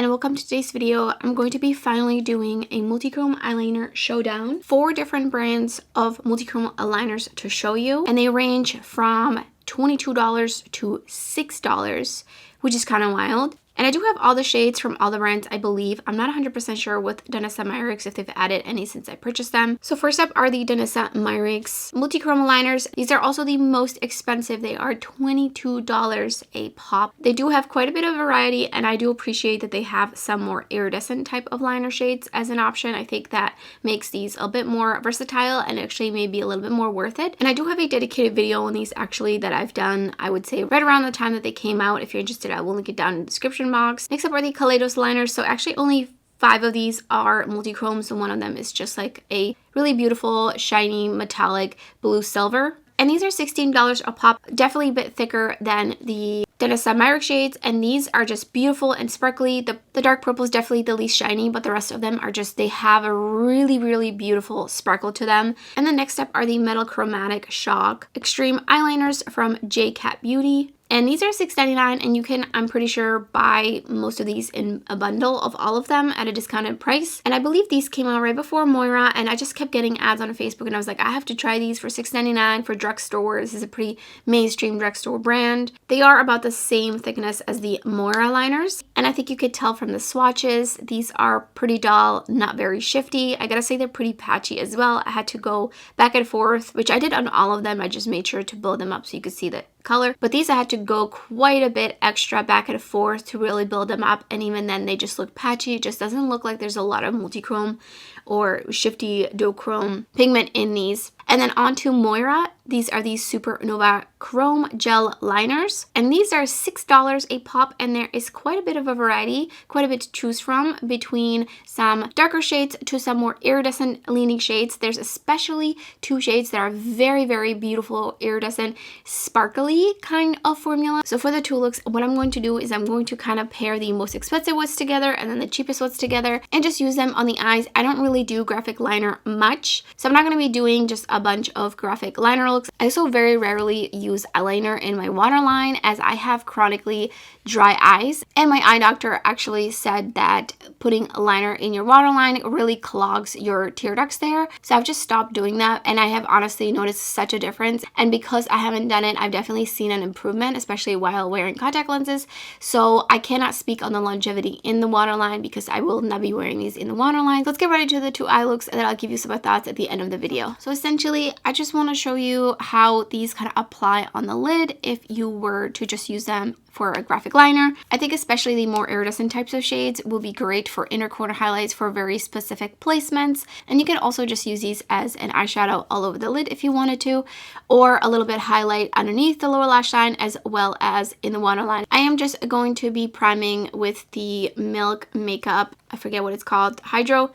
and welcome to today's video. I'm going to be finally doing a Multichrome eyeliner showdown. 4 different brands of Multichrome aligners to show you, and they range from $22 to $6, which is kind of wild. And I do have all the shades from all the brands, I believe. I'm not 100% sure with Danessa Myricks if they've added any since I purchased them. So first up are the Danessa Myricks Multichrome aligners. These are also the most expensive. They are $22 a pop. They do have quite a bit of variety, and I do appreciate that they have some more iridescent type of liner shades as an option. I think that makes these a bit more versatile and actually maybe a little bit more worth it. And I do have a dedicated video on these actually that I've done, I would say, right around the time that they came out. If you're interested, I will link it down in the description box. Next up are the Kaleidos liners. So actually only 5 of these are multichrome, so one of them is just like a really beautiful shiny metallic blue silver, and these are $16 a pop. Definitely a bit thicker than the Danessa Myricks shades, and these are just beautiful and sparkly. The dark purple is definitely the least shiny, but the rest of them are just, they have a really beautiful sparkle to them. And then next up are the Metal Chromatic Shock Extreme eyeliners from Beaute. And these are $6.99, and you can, I'm pretty sure, buy most of these in a bundle of all of them at a discounted price. And I believe these came out right before Moira, and I just kept getting ads on Facebook, and I was like, I have to try these for $6.99 for drugstore. This is a pretty mainstream drugstore brand. They are about the same thickness as the Moira liners, and I think you could tell from the swatches, these are pretty dull, not very shifty. I gotta say they're pretty patchy as well. I had to go back and forth, which I did on all of them. I just made sure to build them up so you could see the color, but these I had to go quite a bit extra back and forth to really build them up, and even then they just look patchy. It just doesn't look like there's a lot of multichrome or shifty duochrome pigment in these. And then on to Moira. These are these Supernova Chrome Gel Liners, and these are $6 a pop, and there is quite a bit of a variety, quite a bit to choose from, between some darker shades to some more iridescent leaning shades. There's especially 2 shades that are very beautiful, iridescent, sparkly kind of formula. So for the 2 looks, what I'm going to do is I'm going to kind of pair the most expensive ones together and then the cheapest ones together and just use them on the eyes. I don't really do graphic liner much, so I'm not going to be doing just a bunch of graphic liner looks. I also very rarely use eyeliner in my waterline as I have chronically dry eyes, and my eye doctor actually said that putting a liner in your waterline really clogs your tear ducts there. So I've just stopped doing that, and I have honestly noticed such a difference. And because I haven't done it, I've definitely seen an improvement, especially while wearing contact lenses. So I cannot speak on the longevity in the waterline because I will not be wearing these in the waterline. Let's get ready to the 2 eye looks, and then I'll give you some thoughts at the end of the video. So essentially, I just want to show you how these kind of apply on the lid if you were to just use them for a graphic liner. I think especially the more iridescent types of shades will be great for inner corner highlights for very specific placements, and you can also just use these as an eyeshadow all over the lid if you wanted to, or a little bit highlight underneath the lower lash line as well as in the waterline. I am just going to be priming with the Milk Makeup, I forget what it's called, Hydro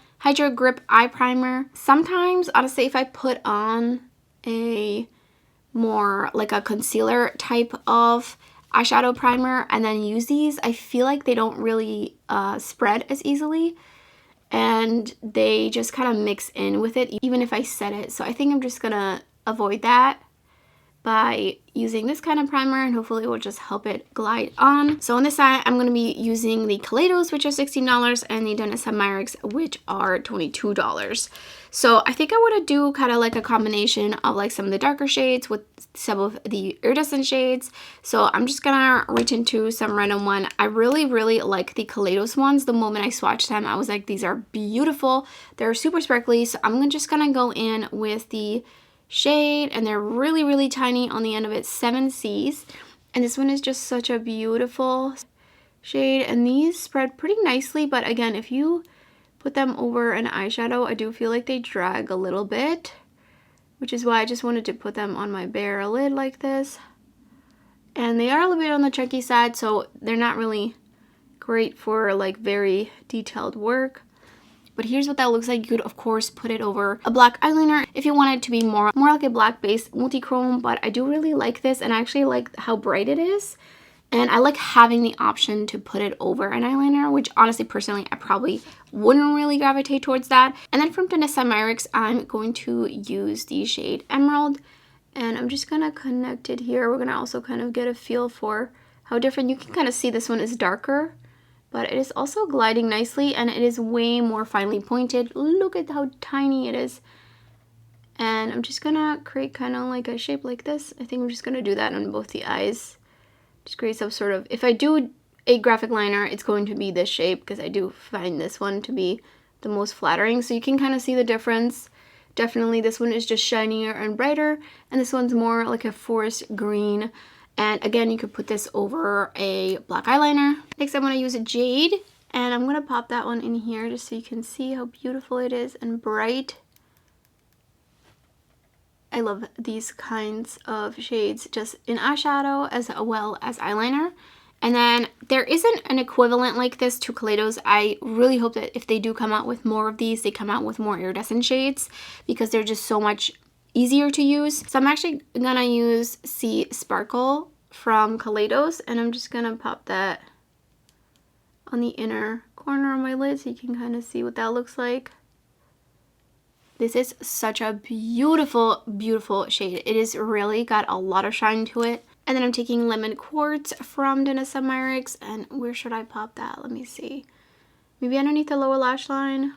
Grip Eye Primer. Sometimes, honestly, if I put on a more like a concealer type of eyeshadow primer and then use these, I feel like they don't really spread as easily, and they just kind of mix in with it even if I set it. So I think I'm just gonna avoid that by using this kind of primer, and hopefully it will just help it glide on. So on this side, I'm going to be using the Kaleidos, which are $16, and the Danessa Myricks, which are $22. So I think I want to do kind of like a combination of like some of the darker shades with some of the iridescent shades. So I'm just gonna reach into some random one. I really like the Kaleidos ones. The moment I swatched them, I was like, these are beautiful. They're super sparkly. So I'm just gonna go in with the shade, and they're really tiny on the end of it, 7Cs, and this one is just such a beautiful shade, and these spread pretty nicely, but again, if you put them over an eyeshadow, I do feel like they drag a little bit, which is why I just wanted to put them on my bare lid like this. And they are a little bit on the chunky side, so they're not really great for like very detailed work. But here's what that looks like. You could, of course, put it over a black eyeliner if you want it to be more like a black-based multichrome, but I do really like this, and I actually like how bright it is. And I like having the option to put it over an eyeliner, which honestly, personally, I probably wouldn't really gravitate towards that. And then from Danessa Myricks, I'm going to use the shade Emerald, and I'm just going to connect it here. We're going to also kind of get a feel for how different. You can kind of see this one is darker but it is also gliding nicely, and it is way more finely pointed. Look at how tiny it is. And I'm just gonna create kind of like a shape like this. I think I'm just gonna do that on both the eyes. Just create some sort of, if I do a graphic liner, it's going to be this shape because I do find this one to be the most flattering. So you can kind of see the difference. Definitely this one is just shinier and brighter, and this one's more like a forest green. And again, you could put this over a black eyeliner. Next, I'm going to use a jade, and I'm going to pop that one in here just so you can see how beautiful it is and bright. I love these kinds of shades just in eyeshadow as well as eyeliner. And then there isn't an equivalent like this to Kaleidos. I really hope that if they do come out with more of these, they come out with more iridescent shades because they're just so much easier to use. So I'm actually gonna use Sea Sparkle from Kaleidos, and I'm just gonna pop that on the inner corner of my lid so you can kind of see what that looks like. This is such a beautiful, beautiful shade. It is really got a lot of shine to it. And then I'm taking Lemon Quartz from Danessa Myricks, and where should I pop that? Let me see. Maybe underneath the lower lash line.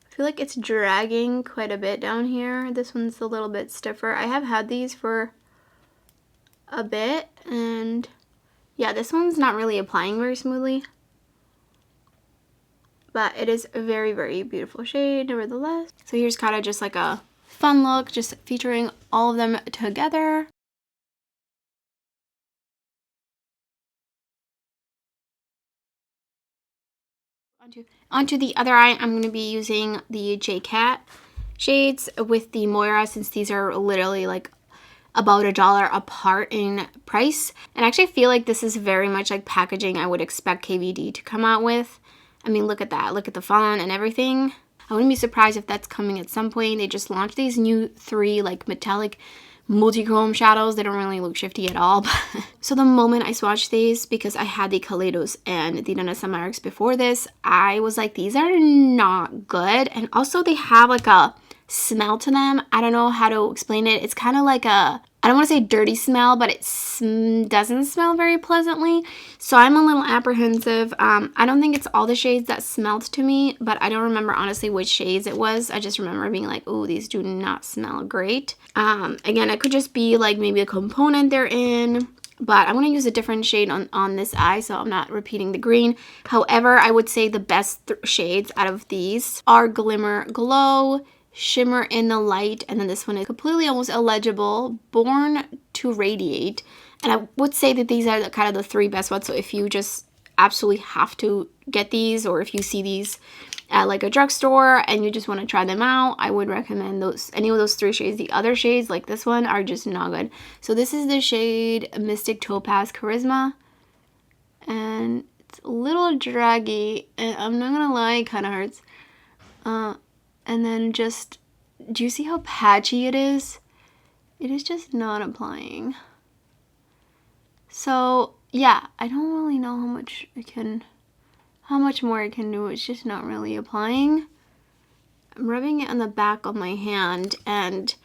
I feel like it's dragging quite a bit down here. This one's a little bit stiffer. I have had these for a bit, and yeah, this one's not really applying very smoothly. But it is a very, very beautiful shade nevertheless. So here's kind of just like a fun look, just featuring all of them together. Onto the other eye, I'm going to be using the J-Cat shades with the Moira, since these are literally like about $1 apart in price. And I actually feel like this is very much like packaging I would expect KVD to come out with. I mean, look at that. Look at the font and everything. I wouldn't be surprised if that's coming at some point. They just launched these new 3 like metallic multi-chrome shadows. They don't really look shifty at all. So the moment I swatched these, because I had the Kaleidos and the Danessa Myricks before this, I was like, these are not good. And also they have like a smell to them. I don't know how to explain it. It's kind of like a, I don't want to say dirty smell, but it doesn't smell very pleasantly. So I'm a little apprehensive. I don't think it's all the shades that smelled to me, but I don't remember honestly which shades it was. I just remember being like, oh, these do not smell great. Again, it could just be like maybe a component they're in, but I'm going to use a different shade on this eye, so I'm not repeating the green. However, I would say the best shades out of these are Glimmer Glow, Shimmer in the Light, and then this one is completely almost illegible, Born to Radiate. And I would say that these are kind of the 3 best ones. So if you just absolutely have to get these, or if you see these at like a drugstore and you just want to try them out, I would recommend those, any of those 3 shades. The other shades like this one are just not good. So this is the shade Mystic Topaz Charisma, and it's a little draggy, and I'm not gonna lie, it kind of hurts. And then just, do you see how patchy it is? It is just not applying. So yeah, I don't really know how much more I can do. It's just not really applying. I'm rubbing it on the back of my hand, and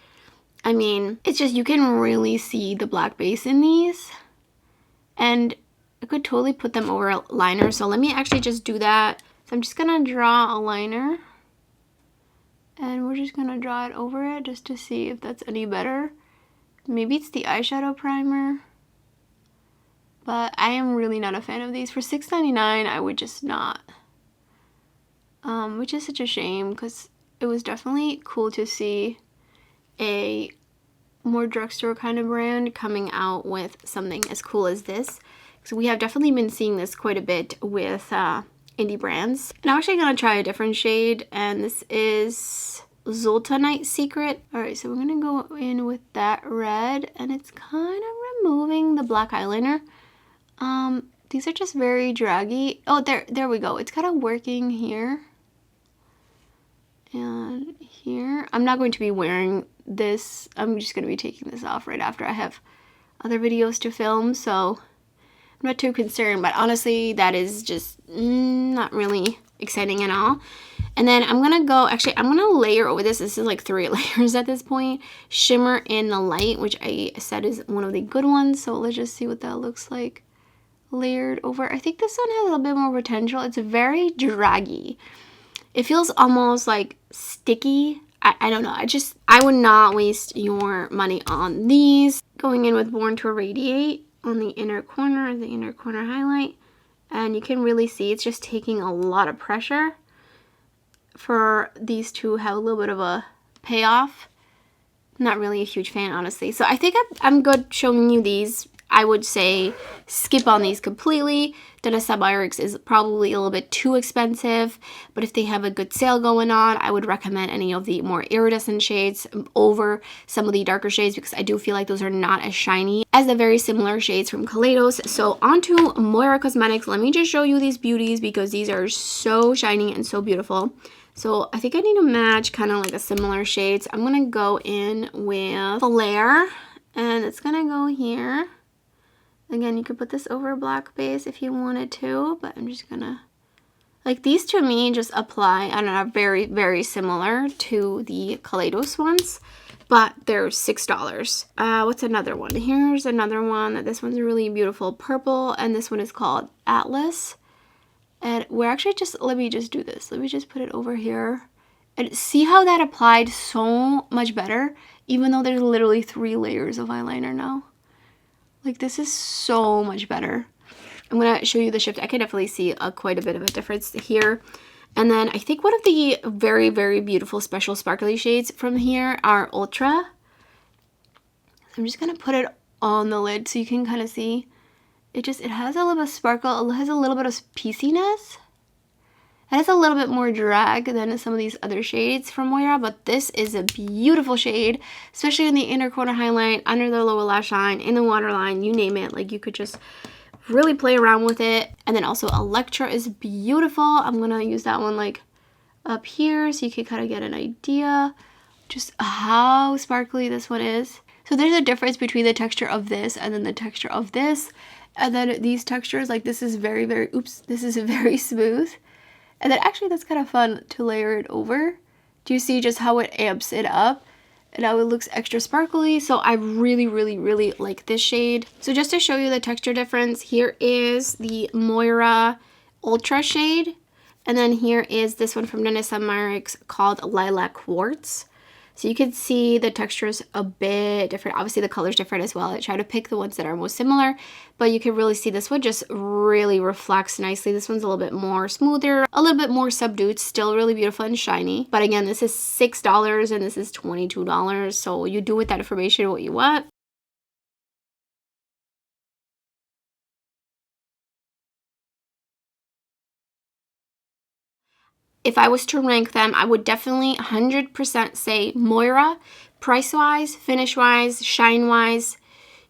I mean, it's just, you can really see the black base in these, and I could totally put them over a liner. So let me actually just do that. So I'm just gonna draw a liner, and we're just gonna draw it over it just to see if that's any better. Maybe it's the eyeshadow primer, but I am really not a fan of these. For $6.99, I would just not, which is such a shame, because it was definitely cool to see a more drugstore kind of brand coming out with something as cool as this. So we have definitely been seeing this quite a bit with indie brands. And I'm actually gonna try a different shade, and this is Zoltanite Secret. All right, so we're gonna go in with that red, and it's kind of removing the black eyeliner. These are just very draggy. Oh, there we go. It's kind of working here and here. I'm not going to be wearing this. I'm just going to be taking this off right after I have other videos to film, so I'm not too concerned, but honestly, that is just not really exciting at all. And then I'm going to go, actually, I'm going to layer over this. This is like 3 layers at this point. Shimmer in the Light, which I said is one of the good ones. So let's just see what that looks like. layered over. I think this one has a little bit more potential. It's very draggy. It feels almost like sticky. I don't know. I would not waste your money on these. Going in with Born to Irradiate on the inner corner highlight. And you can really see it's just taking a lot of pressure for these to have a little bit of a payoff. Not really a huge fan, honestly. So I think I'm good showing you these. I would say skip on these completely. Danessa Myricks is probably a little bit too expensive, but if they have a good sale going on, I would recommend any of the more iridescent shades over some of the darker shades, because I do feel like those are not as shiny as the very similar shades from Kaleidos. So onto Moira Cosmetics. Let me just show you these beauties because these are so shiny and so beautiful. So I think I need to match kind of like a similar shades. I'm going to go in with Flare, and it's going to go here. Again, you could put this over a black base if you wanted to, but I'm just gonna, like, these to me just apply, I don't know, very, very similar to the Kaleidos ones, but they're $6. What's another one? Here's another one. This one's a really beautiful purple, and this one is called Atlas. And we're actually just, let me just do this. Let me just put it over here. And see how that applied so much better, even though there's literally 3 layers of eyeliner now. Like, this is so much better. I'm going to show you the shift. I can definitely see quite a bit of a difference here. And then I think one of the very, very beautiful special sparkly shades from here are Ultra. So I'm just going to put it on the lid so you can kind of see. It has a little bit of sparkle. It has a little bit of pieciness. It has a little bit more drag than some of these other shades from Moira, but this is a beautiful shade, especially in the inner corner highlight, under the lower lash line, in the waterline, you name it. Like, you could just really play around with it. And then also Electra is beautiful. I'm going to use that one like up here so you can kind of get an idea just how sparkly this one is. So there's a difference between the texture of this and then the texture of this. And then these textures, like this is very, very, this is very smooth. And then actually that's kind of fun to layer it over. Do you see just how it amps it up? And how it looks extra sparkly. So I really, really, really like this shade. So just to show you the texture difference, here is the Moira Ultra shade. And then here is this one from Danessa Myricks called Lilac Quartz. So you can see the texture is a bit different. Obviously the color's different as well. I try to pick the ones that are most similar, but you can really see this one just really reflects nicely. This one's a little bit more smoother, a little bit more subdued, still really beautiful and shiny. But again, this is $6 and this is $22. So you do with that information what you want. If I was to rank them, I would definitely 100% say Moira, price-wise, finish-wise, shine-wise,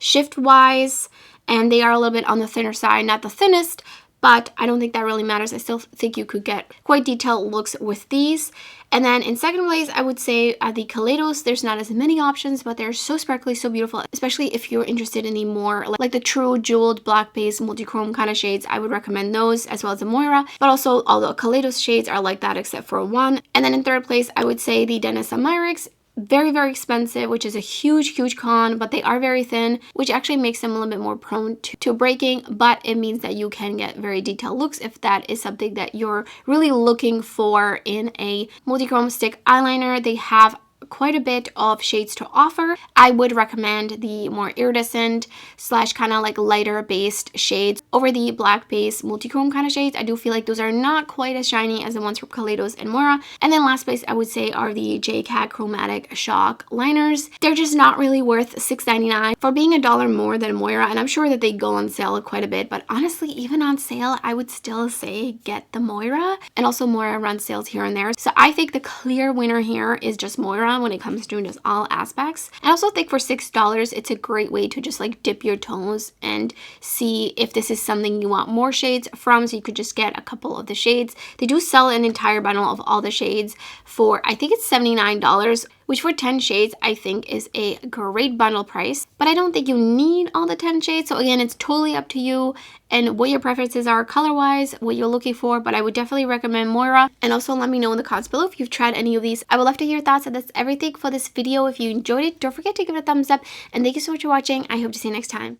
shift-wise, and they are a little bit on the thinner side, not the thinnest, but I don't think that really matters. I still think you could get quite detailed looks with these. And then in second place, I would say the Kaleidos. There's not as many options, but they're so sparkly, so beautiful, especially if you're interested in the more like the true jeweled black base multi-chrome kind of shades. I would recommend those as well as the Moira, but also all the Kaleidos shades are like that except for one. And then in third place, I would say the Danessa Myricks. Very, very expensive, which is a huge, huge con, but they are very thin, which actually makes them a little bit more prone to breaking, but it means that you can get very detailed looks if that is something that you're really looking for in a multi-chrome stick eyeliner. They have quite a bit of shades to offer. I would recommend the more iridescent slash kind of like lighter based shades over the black base multi-chrome kind of shades. I do feel like those are not quite as shiny as the ones from Kaleidos and Moira. And then last place I would say are the JCat Chromatic Shock liners. They're just not really worth $6.99 for being $1 more than Moira, and I'm sure that they go on sale quite a bit, but honestly even on sale I would still say get the Moira, and also Moira runs sales here and there. So I think the clear winner here is just Moira when it comes to just all aspects. I also think for $6 it's a great way to just like dip your toes and see if this is something you want more shades from, so you could just get a couple of the shades. They do sell an entire bundle of all the shades for I think it's $79, which for 10 shades I think is a great bundle price, but I don't think you need all the 10 shades. So again, it's totally up to you and what your preferences are color wise, what you're looking for, but I would definitely recommend Moira. And also let me know in the comments below if you've tried any of these. I would love to hear your thoughts, and that's everything for this video. If you enjoyed it, don't forget to give it a thumbs up, and thank you so much for watching. I hope to see you next time.